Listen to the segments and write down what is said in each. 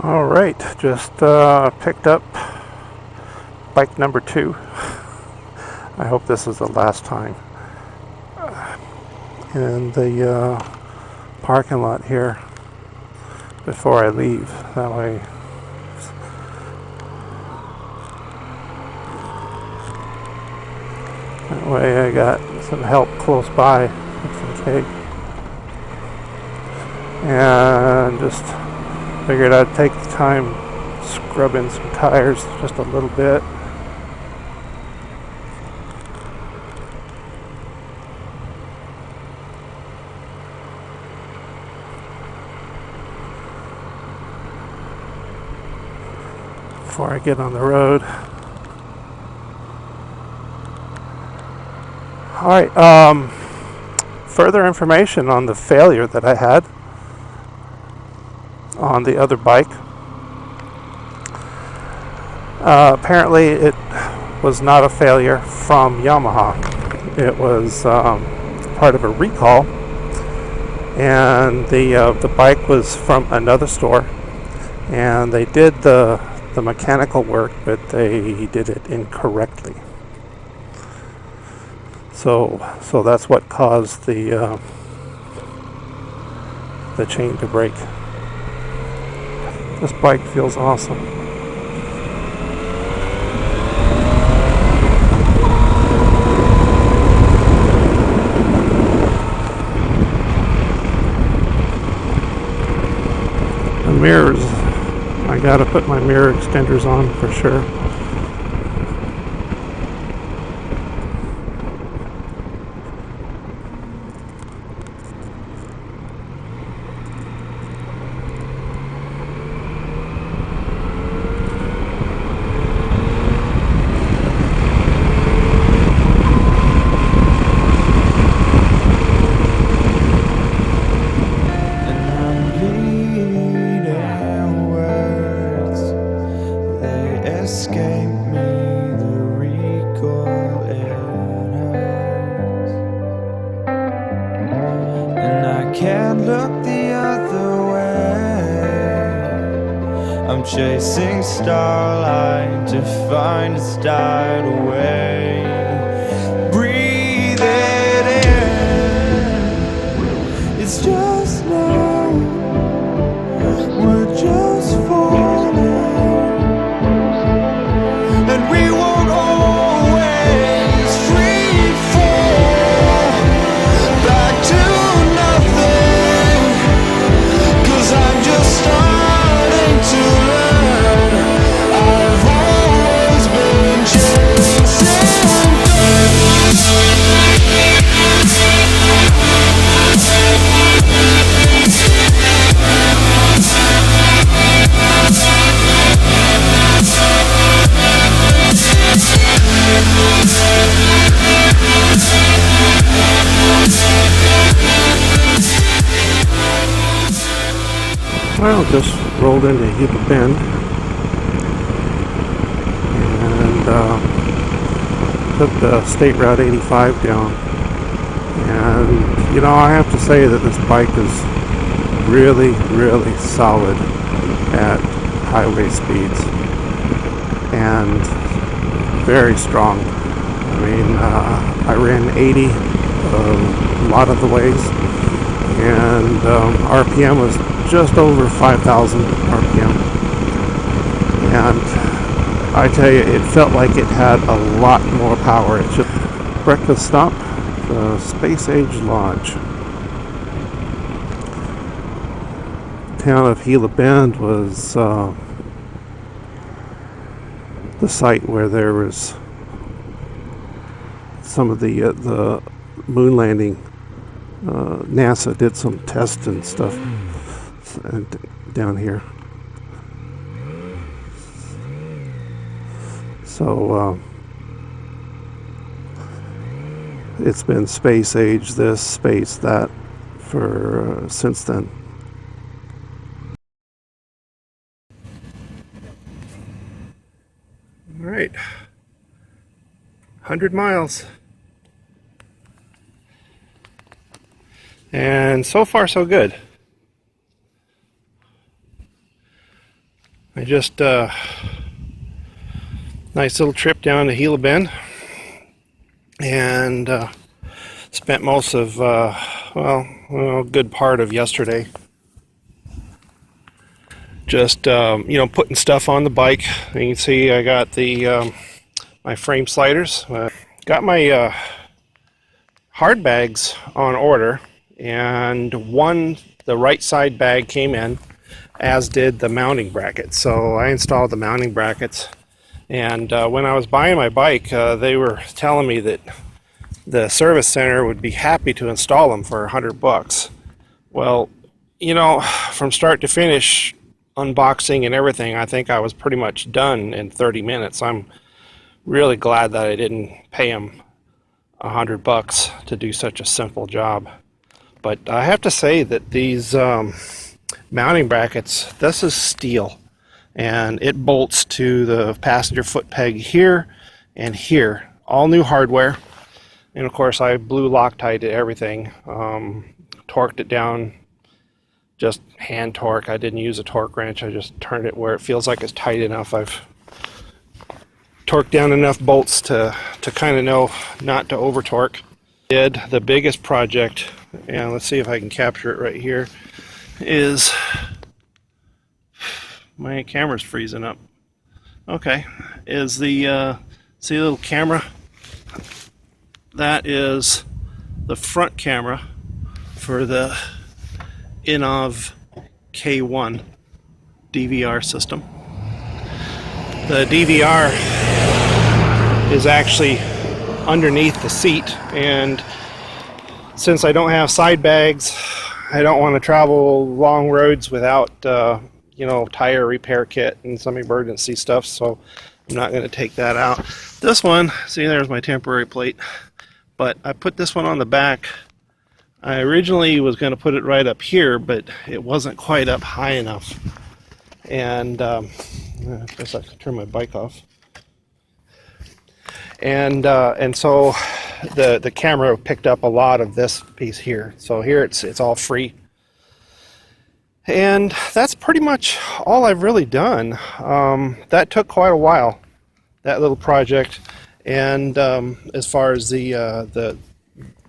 All right, just picked up bike number 2. I hope this is the last time. In the parking lot here before I leave. That way I got some help close by, just in case. And just figured I'd take the time scrubbing some tires just a little bit. Before I get on the road. Alright, further information on the failure that I had on the other bike. Apparently it was not a failure from Yamaha. It was part of a recall, and the bike was from another store, and they did the mechanical work, but they did it incorrectly. So that's what caused the chain to break. This bike feels awesome. The mirrors, I gotta put my mirror extenders on for sure. Escape me, the recoil it hurts, and I can't look the other way. I'm chasing starlight to find it's died away. Breathe it in, it's just now, we're just falling. And we won't always free fall back to nothing, 'cause I'm just starting to learn. I've always been chasing Well, just rolled into Gila Bend and took the State Route 85 down. And I have to say that this bike is really, really solid at highway speeds and very strong. I mean, I ran 80 a lot of the ways, and RPM was just over 5,000 RPM, and I tell you, it felt like it had a lot more power. It's just breakfast stop, the Space Age Lodge. Town of Gila Bend was the site where there was some of the moon landing. NASA did some tests and stuff down here. So it's been space age this, space that for since then. All right, 100 miles. And so far so good. I just nice little trip down to Gila Bend, and spent most of a good part of yesterday just putting stuff on the bike. And you can see I got the my frame sliders, got my hard bags on order, and the right side bag came in, as did the mounting brackets. So I installed the mounting brackets, and when I was buying my bike, they were telling me that the service center would be happy to install them for $100. Well, from start to finish, unboxing and everything, I think I was pretty much done in 30 minutes. I'm really glad that I didn't pay them $100 to do such a simple job. But I have to say that these mounting brackets, this is steel, and it bolts to the passenger foot peg here and here, all new hardware. And of course I blew Loctite to everything, torqued it down, just hand torque. I didn't use a torque wrench. I just turned it where it feels like it's tight enough. I've torqued down enough bolts to kind of know not to over torque. Did the biggest project, and let's see if I can capture it right here, is my camera's freezing up. Okay, is the see the little camera? That is the front camera for the Inov K1 DVR system. The DVR is actually underneath the seat, and since I don't have side bags, I don't want to travel long roads without tire repair kit and some emergency stuff, so I'm not going to take that out. This one, see, there's my temporary plate, but I put this one on the back. I originally was going to put it right up here, but it wasn't quite up high enough. And I guess I could turn my bike off. And so the camera picked up a lot of this piece here. So here it's all free. And that's pretty much all I've really done. That took quite a while, that little project. And as far as the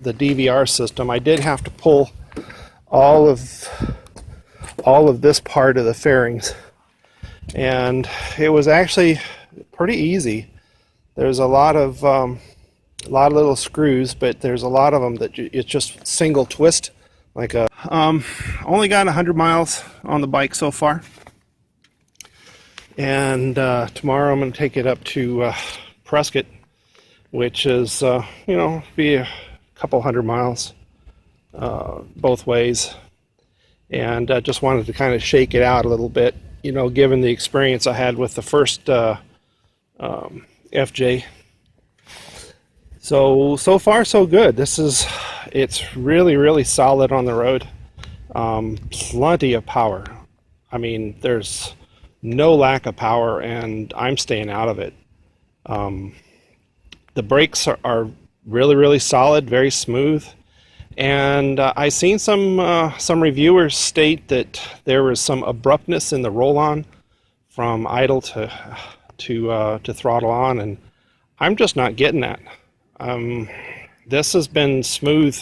DVR system, I did have to pull all of this part of the fairings, and it was actually pretty easy. There's a lot of little screws, but there's a lot of them that it's just single twist, like a only got 100 miles on the bike so far, and tomorrow I'm going to take it up to Prescott, which is be a couple 100 miles both ways, and just wanted to kind of shake it out a little bit, given the experience I had with the first FJ. So far so good. It's really solid on the road. Plenty of power. I mean, there's no lack of power, and I'm staying out of it. The brakes are really solid, very smooth, and I seen some reviewers state that there was some abruptness in the roll-on from idle to throttle on, and I'm just not getting that. This has been smooth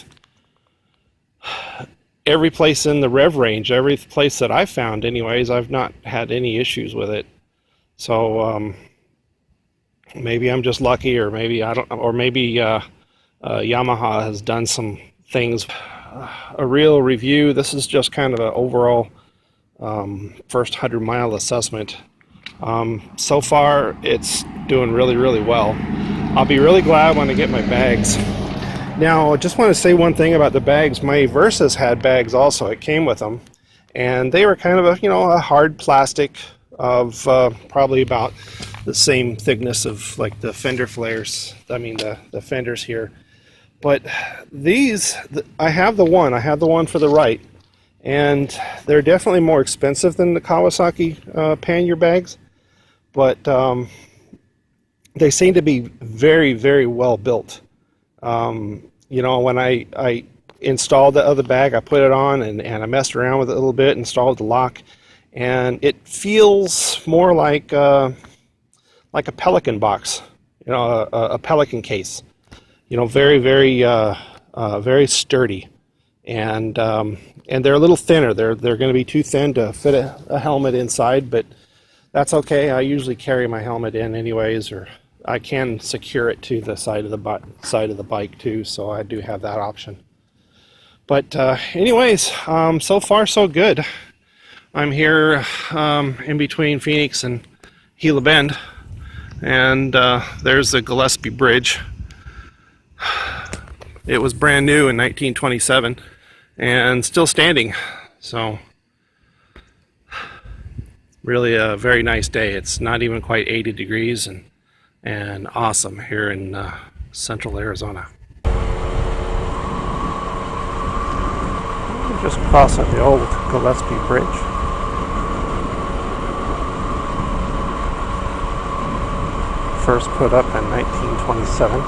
every place in the rev range, every place that I've found anyways. I've not had any issues with it. So maybe I'm just lucky, or maybe I don't, or maybe Yamaha has done some things. A real review. This is just kind of an overall first 100-mile assessment. So far it's doing really well. I'll be really glad when I get my bags. Now I just want to say one thing about the bags. My Versas had bags also. It came with them, and they were kind of a hard plastic of probably about the same thickness of like the fender flares. I mean the fenders here. But these, I have the one for the right, and they're definitely more expensive than the Kawasaki pannier bags, but they seem to be very well built. When I installed the other bag, I put it on and I messed around with it a little bit, installed the lock, and it feels more like a Pelican box, a Pelican case. Very, very, very sturdy, and they're a little thinner. They're going to be too thin to fit a helmet inside, but that's okay. I usually carry my helmet in anyways, or I can secure it to the side of the bike too, so I do have that option. But anyways, so far so good. I'm here in between Phoenix and Gila Bend, and there's the Gillespie Bridge. It was brand new in 1927 and still standing, so really a very nice day. It's not even quite 80 degrees and awesome here in central Arizona. We're just crossing the old Gillespie Bridge. First put up in 1927.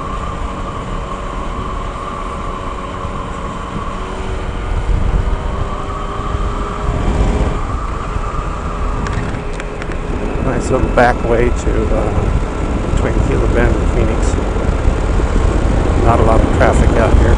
Nice little back way to between Gila Bend and Phoenix. Not a lot of traffic out here.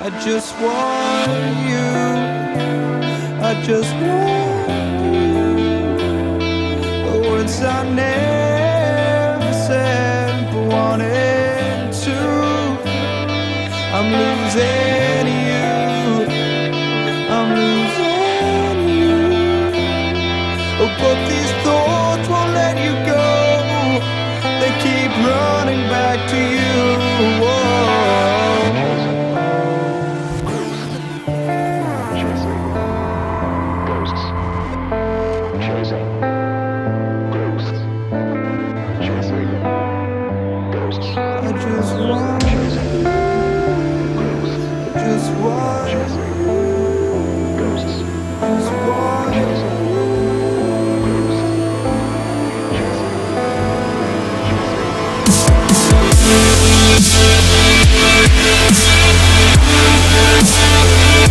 I just want you, I just want you. The words I never said but wanted to. I'm losing you, I'm losing you. Oh, but these thoughts won't let you go. They keep running back to you. Whoa. We'll be right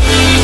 back.